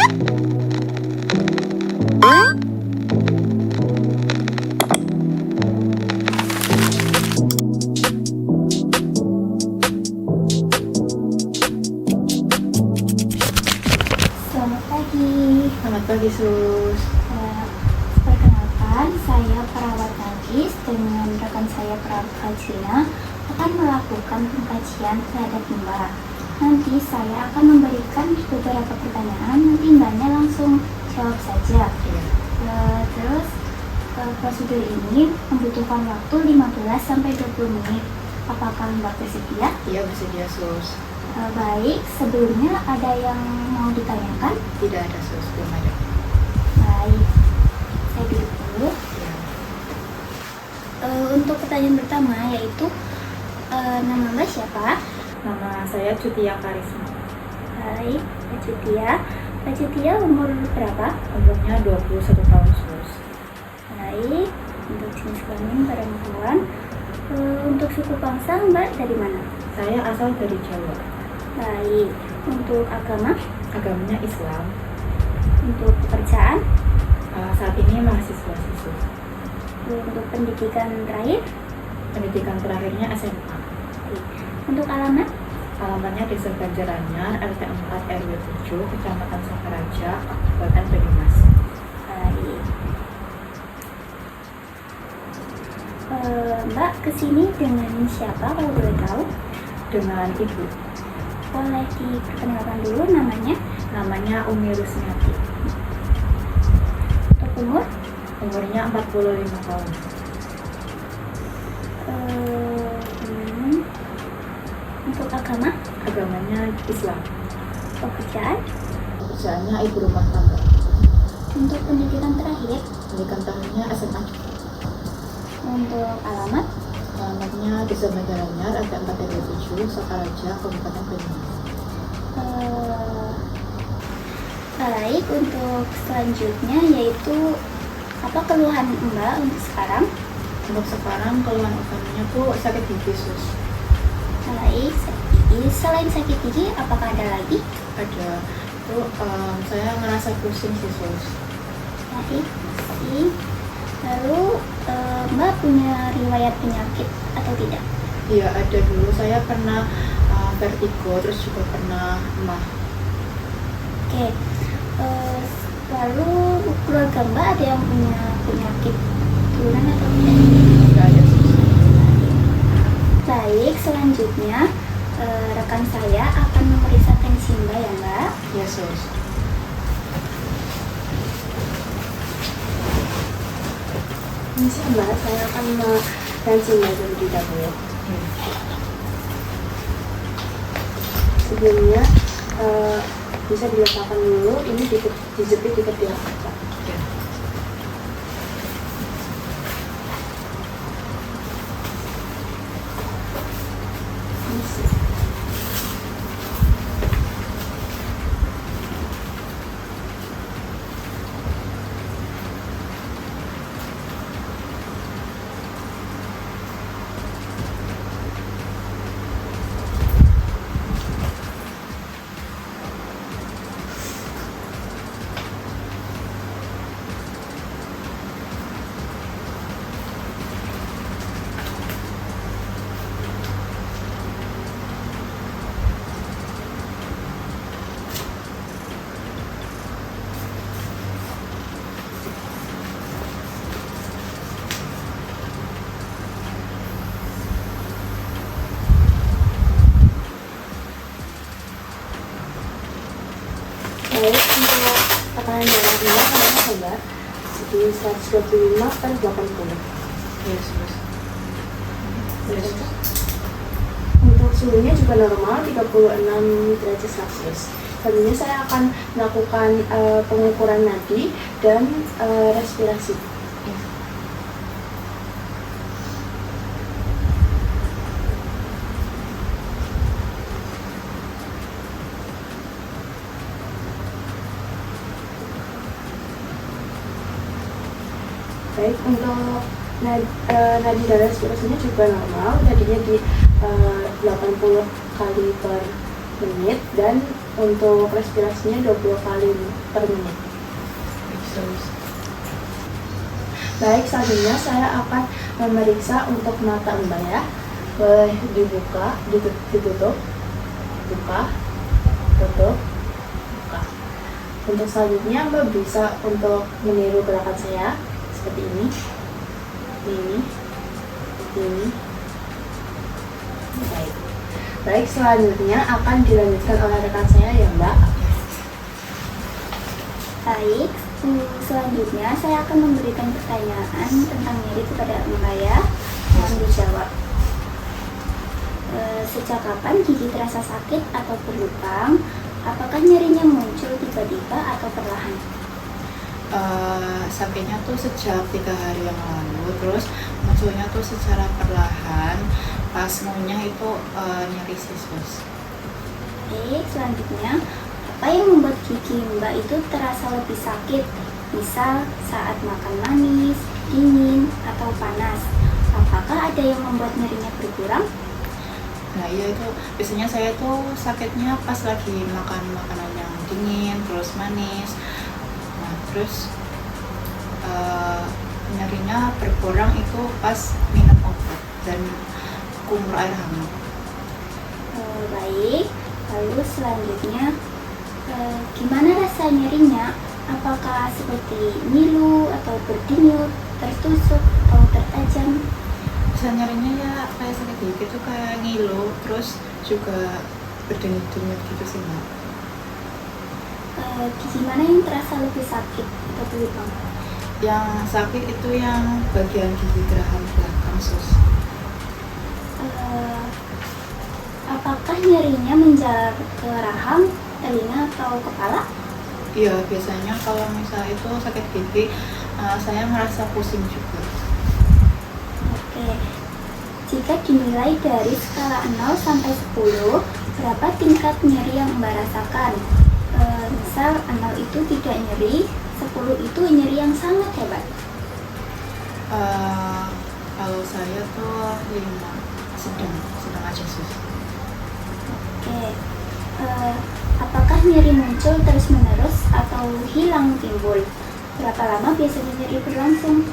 Selamat pagi. Selamat pagi, Sus. Perkenalkan, saya perawat Najis dengan rekan saya perawat Fajrina akan melakukan pengkajian terhadap Mbak. Nanti saya akan memberikan beberapa pertanyaan, nanti Mbaknya langsung jawab saja. Terus prosedur ini membutuhkan waktu 15-20 menit. Apakah Mbak bersedia? Iya, bersedia, Sus. Baik, sebelumnya ada yang mau ditanyakan? Tidak ada, Sus. Belum ada. Baik, saya duduk dulu. Ya. Untuk pertanyaan pertama yaitu nama Mbak siapa? Nama saya Cutia Karisma. Baik, Mbak Cutia. Mbak Cutia umur berapa? Umurnya 21 tahun, Sus. Baik, untuk jenis kelamin perempuan. Untuk suku bangsa Mbak dari mana? Saya asal dari Jawa. Baik, untuk agama? Agamanya Islam. Untuk pekerjaan? Saat ini mahasiswa, Sus. Untuk pendidikan terakhir? Pendidikan terakhirnya SMA. Baik. Untuk alamat? Alamatnya Desa Banjaranyar, RT 4 RW 7, Kecamatan Sokaraja, Kabupaten Banyumas. Baik. Mbak kesini dengan siapa kalau boleh tahu? Dengan Ibu. Boleh diperkenalkan dulu namanya? Namanya Umi Rusmiati. Untuk umur? Umurnya 45 tahun. Untuk agama? Agamanya Islam. Pekerjaan? Pekerjaannya ibu rumah tangga. Untuk pendidikan terakhir? Pendidikan terakhirnya SMA. Untuk alamat? Alamatnya Desa Banjaranyar, RT 4 RW 7, Sokaraja, Kabupaten Banyumas. Baik, untuk selanjutnya yaitu apa keluhan Mbak untuk sekarang? Untuk sekarang keluhan utamanya tuh sakit gigi, Sus. Baik, sakit gigi. Selain sakit gigi, apakah ada lagi? Ada tuh saya ngerasa pusing sih, Sus. Baik, pusing. Lalu Mbak punya riwayat penyakit atau tidak? Iya, ada dulu saya pernah vertigo, terus juga pernah emah. Oke. Lalu keluarga Mbak ada yang punya penyakit turunan atau tidak? Nggak ada, Sus. Baik, selanjutnya rekan saya akan memeriksa tensi Mbak ya Mbak. Ya, Sus. Bisa Mbak, saya akan tensi Mbak terlebih dahulu. Sebelumnya bisa diletakkan dulu, ini dijepit di ketiak mata. Ya. Baik, untuk tekanan darah Mbak berapa Mbak? Jadi 125/80. Ya, Sus. Ya, Sus. Untuk suhunya juga normal 36 derajat Celcius. Selanjutnya saya akan melakukan pengukuran nadi dan respirasi. Ya. Baik, untuk nadi dan respirasinya juga normal, nadinya di 80 kali per menit dan Untuk respirasinya 20 kali per menit. Baik, selanjutnya saya akan memeriksa untuk mata Mbak ya. Boleh dibuka, ditutup, buka, tutup, buka. Untuk selanjutnya Mbak bisa untuk meniru gerakan saya seperti ini, ini. Baik, selanjutnya akan dilanjutkan oleh rekan saya ya Mbak. Baik, selanjutnya saya akan memberikan pertanyaan tentang nyeri kepada Mbak ya. Mohon dijawab. Sejak kapan gigi terasa sakit atau berlubang? Apakah nyerinya muncul tiba-tiba atau perlahan? Sakitnya tuh sejak 3 hari yang lalu, terus munculnya tuh secara perlahan, pas ngunyah itu nyeri sus. Baik, selanjutnya apa yang membuat gigi Mbak itu terasa lebih sakit? Misal saat makan manis, dingin, atau panas. Apakah ada yang membuat nyerinya berkurang? Nah iya itu biasanya saya tuh sakitnya pas lagi makan makanan yang dingin, terus manis. Nah terus nyerinya berkurang itu pas minum obat dan kumur air hangat. Baik, lalu selanjutnya gimana rasa nyerinya? Apakah seperti ngilu atau berdenyut, tertusuk atau tertajam? Rasa nyerinya ya kayak sakit gigi tuh kayak ngilu, terus juga berdenyut-denyut gitu sih Mbak. Gigi mana yang terasa lebih sakit atau berlubang? Yang sakit itu yang bagian gigi geraham belakang sus. Apakah nyerinya menjalar ke rahang, telinga, atau kepala? Iya biasanya kalau misalnya itu sakit gigi saya merasa pusing juga. Oke, jika dinilai dari skala 0 sampai 10, berapa tingkat nyeri yang Mbak rasakan? Misal 0 itu tidak nyeri, 10 itu nyeri yang sangat hebat. Kalau saya tuh 5, sedang aja sus. Oke, apakah nyeri muncul terus-menerus atau hilang timbul? Berapa lama biasanya nyeri berlangsung?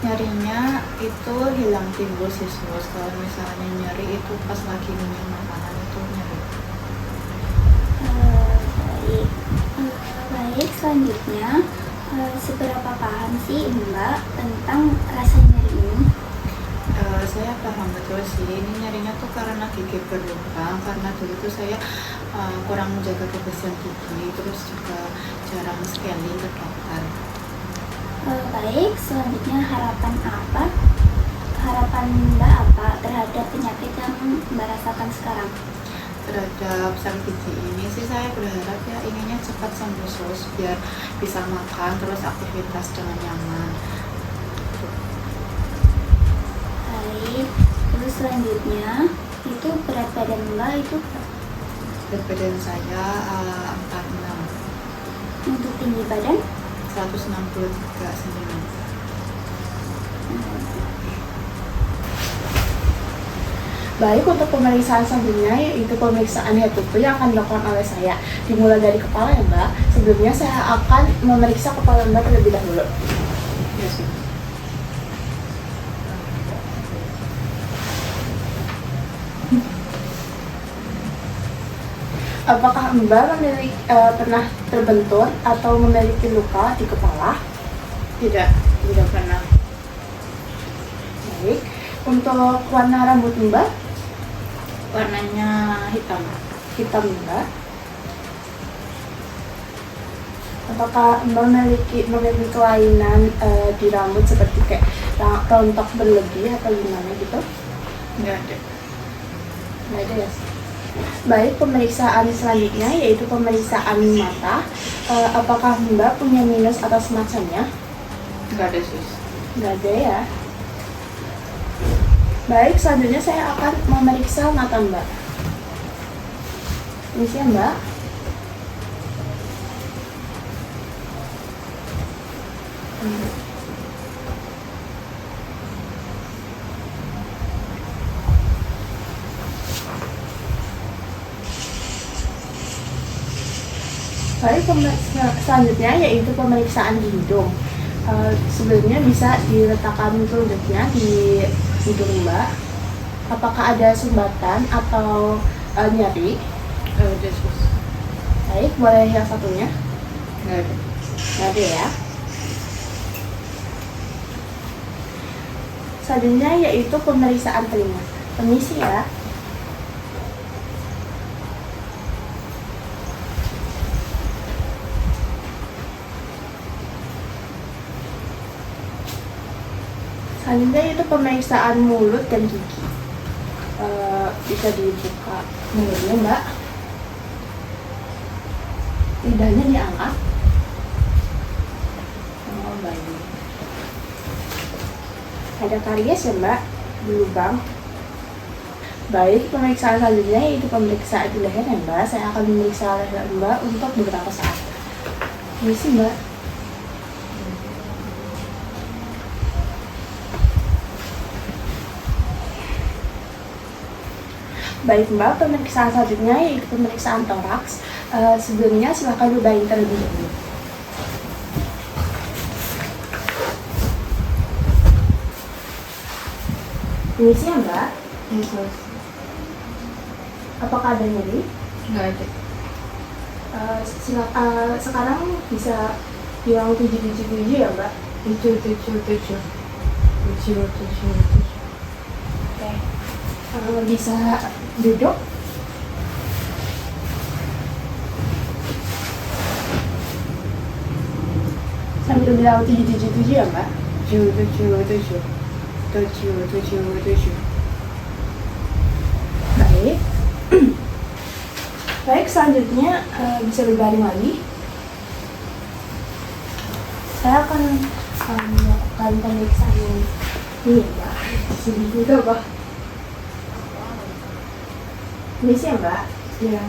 Nyerinya itu hilang timbul sih sus. Kalau misalnya nyeri itu pas lagi minum makanan itu nyeri. Baik, selanjutnya seberapa paham sih Mbak tentang rasa nyeri ini? Saya paham betul sih, ini nyerinya tuh karena gigi berlubang, karena dulu tuh saya kurang menjaga kebersihan gigi, terus juga jarang sekali ke dokter. Baik, selanjutnya harapan Mbak apa terhadap penyakit yang Mbak rasakan sekarang? Terhadap sakit gigi ini sih saya berharap ya inginnya cepat sembuh sus, biar bisa makan terus aktivitas dengan nyaman. Baik, terus selanjutnya itu berat badan Mbak itu Berat badan saya 46, untuk tinggi badan? 163 cm. Baik, untuk pemeriksaan selanjutnya yaitu pemeriksaan head to toe yang akan dilakukan oleh saya. Dimulai dari kepala ya Mbak. Sebelumnya saya akan memeriksa kepala Mbak terlebih dahulu. Ya sih. Apakah Mbak pernah terbentur atau memiliki luka di kepala? Tidak pernah. Baik. Untuk warna rambut Mbak? Warnanya hitam. Hitam Mbak. Apakah Mbak memiliki kelainan di rambut seperti kayak rontok berlebih atau gimana gitu? Nggak ada. Nggak ada ya. Baik, pemeriksaan selanjutnya yaitu pemeriksaan mata. Apakah Mbak punya minus atau semacamnya? Nggak ada sus. Nggak ada ya. Baik, selanjutnya saya akan memeriksa mata Mbak. Ini sih Mbak. Baik, selanjutnya yaitu pemeriksaan di hidung. Sebelumnya bisa diletakkan telunjuknya di hidung Mbak. Apakah ada sumbatan atau nyeri? Udah sus. Baik, boleh yang satunya? Nggak ada. Nggak ada ya. Selanjutnya yaitu pemeriksaan telinga. Permisi ya. Selanjutnya itu pemeriksaan mulut dan gigi. Bisa dibuka mulutnya Mbak. Lidahnya diangkat. Oh, baik. Ada karies ya Mbak di lubang. Baik, pemeriksaan selanjutnya yaitu pemeriksaan di leher ya Mbak. Saya akan memeriksa leher Mbak untuk beberapa saat. Ini sih Mbak. Baik Mbak, pemeriksaan selanjutnya yaitu pemeriksaan toraks. Sebelumnya silahkan dibaring terlebih dahulu. Ini sih ya Mbak. Sus. Apakah ada nyeri? Nggak ada. Sekarang bisa bilang 777 ya Mbak? 777. Oke. Bisa duduk? Sambil bilang 777 ya Mbak? 777. 777. Baik. Baik, selanjutnya bisa berbaring lagi. Saya akan melakukan pemeriksaan ini ya Mbak. Sini juga Mbak. Ini sih ya Mbak. Iya.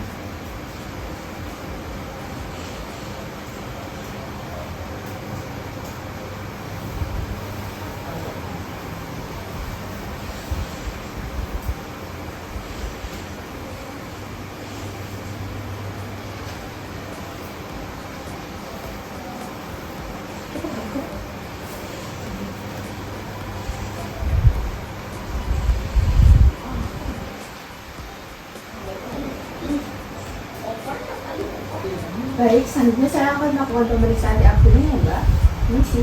Baik, selanjutnya saya akan melakukan pemeriksaan di abdomen ya Mbak. Ini sih.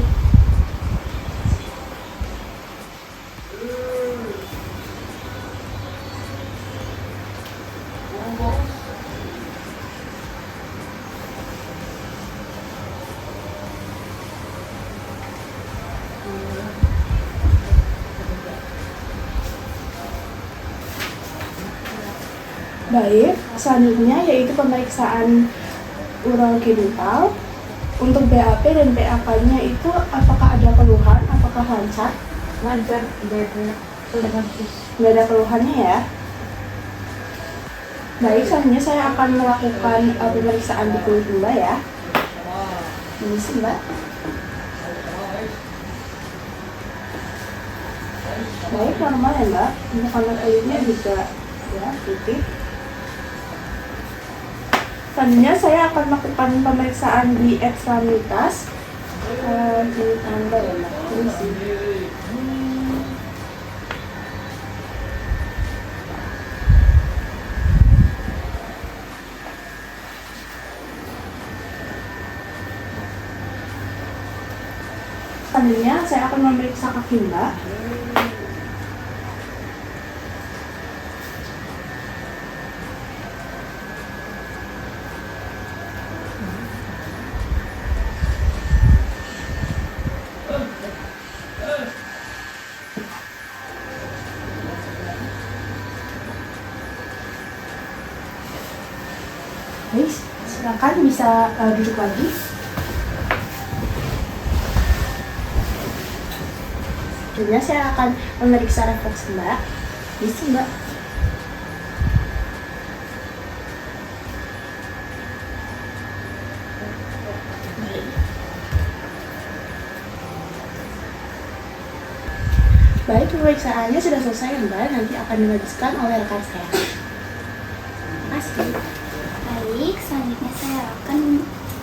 Baik, selanjutnya yaitu pemeriksaan urogenital. Untuk BAP dan PAK-nya itu apakah ada keluhan, apakah lancar? Lancar, nggak ada keluhan sus. Nggak ada keluhannya ya. Baik, selanjutnya saya akan melakukan pemeriksaan di kulit Mbak ya. Ini sih Mbak. Baik, normal ya Mbak. Untuk warna kulitnya juga ya putih. Selanjutnya saya akan melakukan pemeriksaan di ekstremitas di tangga ya Mbak. Ini sih. Selanjutnya saya akan memeriksa kaki Mbak. Baik, silakan bisa duduk lagi. Selanjutnya saya akan memeriksa refleks Mbak. Bisa Mbak. Baik, pemeriksaannya sudah selesai Mbak. Nanti akan dilanjutkan oleh rekan saya. Terima kasih. Baik, selanjutnya saya akan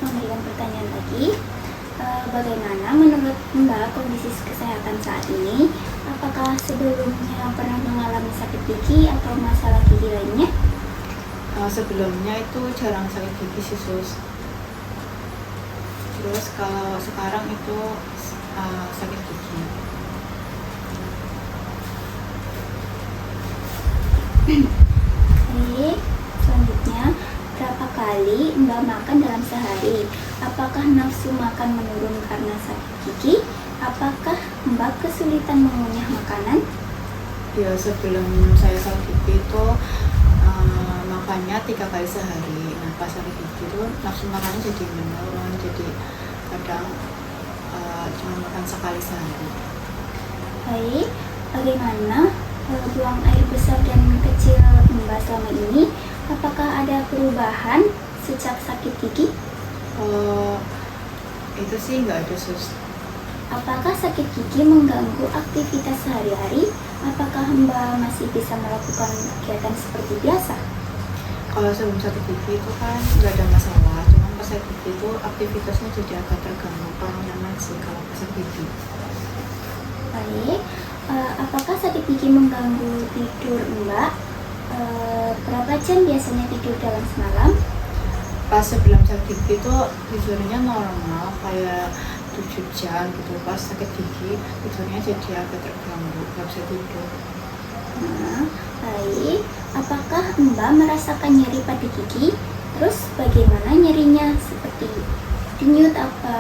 memberikan pertanyaan lagi. Bagaimana menurut Mbak kondisi kesehatan saat ini? Apakah sebelumnya pernah mengalami sakit gigi atau masalah gigi lainnya? Sebelumnya itu jarang sakit gigi sih sus. Terus kalau sekarang itu sakit gigi. Baik, selanjutnya berapa kali Mbak makan dalam sehari? Apakah nafsu makan menurun karena sakit gigi? Apakah Mbak kesulitan mengunyah makanan? Ya sebelum saya sakit gigi itu makannya 3 kali sehari. Nah pas sakit gigi itu nafsu makannya jadi menurun, jadi kadang cuma makan sekali sehari. Baik, bagaimana buang air besar dan kecil Mbak selama ini? Apakah ada perubahan sejak sakit gigi? Itu sih nggak ada sus. Apakah sakit gigi mengganggu aktivitas sehari-hari? Apakah Mbak masih bisa melakukan kegiatan seperti biasa? Kalau sebelum sakit gigi itu kan nggak ada masalah, cuman pas sakit gigi itu aktivitasnya jadi agak terganggu, kurang nyaman sih kalau pas sakit gigi. Baik, apakah sakit gigi mengganggu tidur Mbak? Berapa jam biasanya tidur dalam semalam? Pas sebelum sakit gigi itu tidurnya normal kayak 7 jam gitu. Pas sakit gigi tidurnya jadi agak terganggu, nggak bisa tidur. Nah, baik. Apakah Mbak merasakan nyeri pada gigi? Terus bagaimana nyerinya? Seperti denyut, apa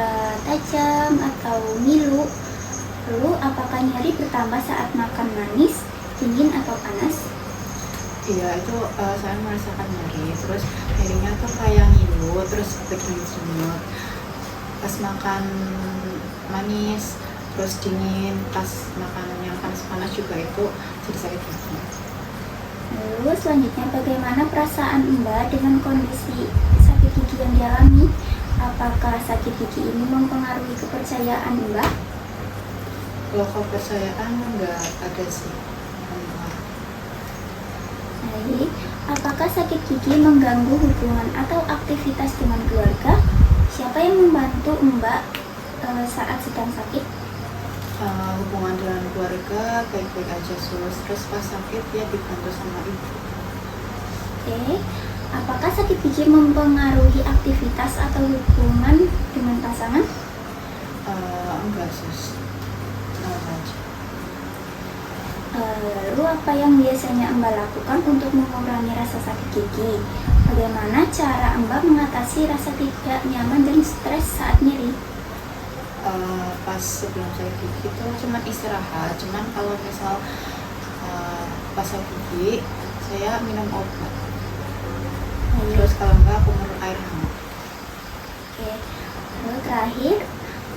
tajam atau ngilu? Lalu apakah nyeri bertambah saat makan manis, dingin atau panas? Iya itu saya merasakan nyeri, terus nyerinya tuh kayak ngilu, terus bikin semut. Pas makan manis, terus dingin, pas makan yang panas-panas juga itu jadi sakit gigi. Lalu selanjutnya bagaimana perasaan Mbak dengan kondisi sakit gigi yang dialami? Apakah sakit gigi ini mempengaruhi kepercayaan Mbak? Kalau kepercayaan nggak ada sih. Baik, apakah sakit gigi mengganggu hubungan atau aktivitas dengan keluarga? Siapa yang membantu Mbak saat sedang sakit? Hubungan dengan keluarga baik-baik aja sus, terus pas sakit dia dibantu sama ibu. Oke, apakah sakit gigi mempengaruhi aktivitas atau hubungan dengan pasangan? Enggak sus, normal aja. Lalu apa yang biasanya Mbak lakukan untuk mengurangi rasa sakit gigi? Bagaimana cara Mbak mengatasi rasa tidak nyaman dan stres saat nyeri? Pas sebelum sakit gigi itu cuma istirahat, cuman kalau misal pas sakit gigi saya minum obat, terus kalau enggak aku minum air hangat. Oke, lalu terakhir,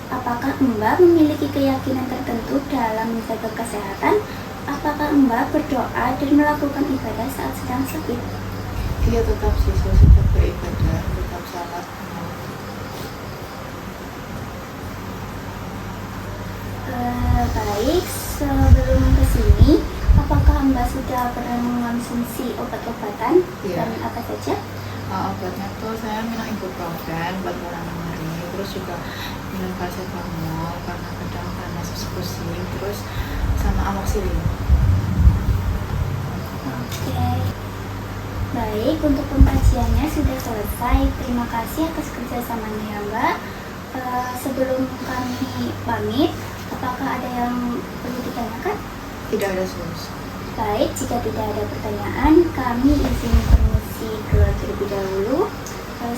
apakah Mbak memiliki keyakinan tertentu dalam menjaga kesehatan? Apakah Mbak berdoa dan melakukan ibadah saat sedang sakit? Iya tetap sih, saya tetap beribadah, tetap salat. Baik, sebelum kesini, apakah Mbak sudah pernah mengonsumsi obat-obatan? Iya. Dan apa saja? Obatnya tuh saya minum ibuprofen buat ngurangin nyeri, terus juga minum paracetamol karena kadang panas terus pusing, terus sama amoxicillin. Oke. Baik, untuk pembagiannya sudah selesai. Terima kasih atas kerjasamanya Mbak. Sebelum kami pamit, apakah ada yang perlu ditanyakan? Tidak ada sus. Baik, jika tidak ada pertanyaan, kami izin permisi keluar terlebih dahulu.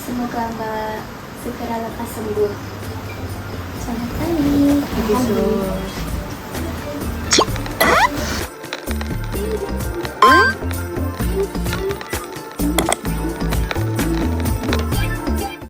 Semoga Mbak segera lekas sembuh. Selamat pagi. Terima kasih sus.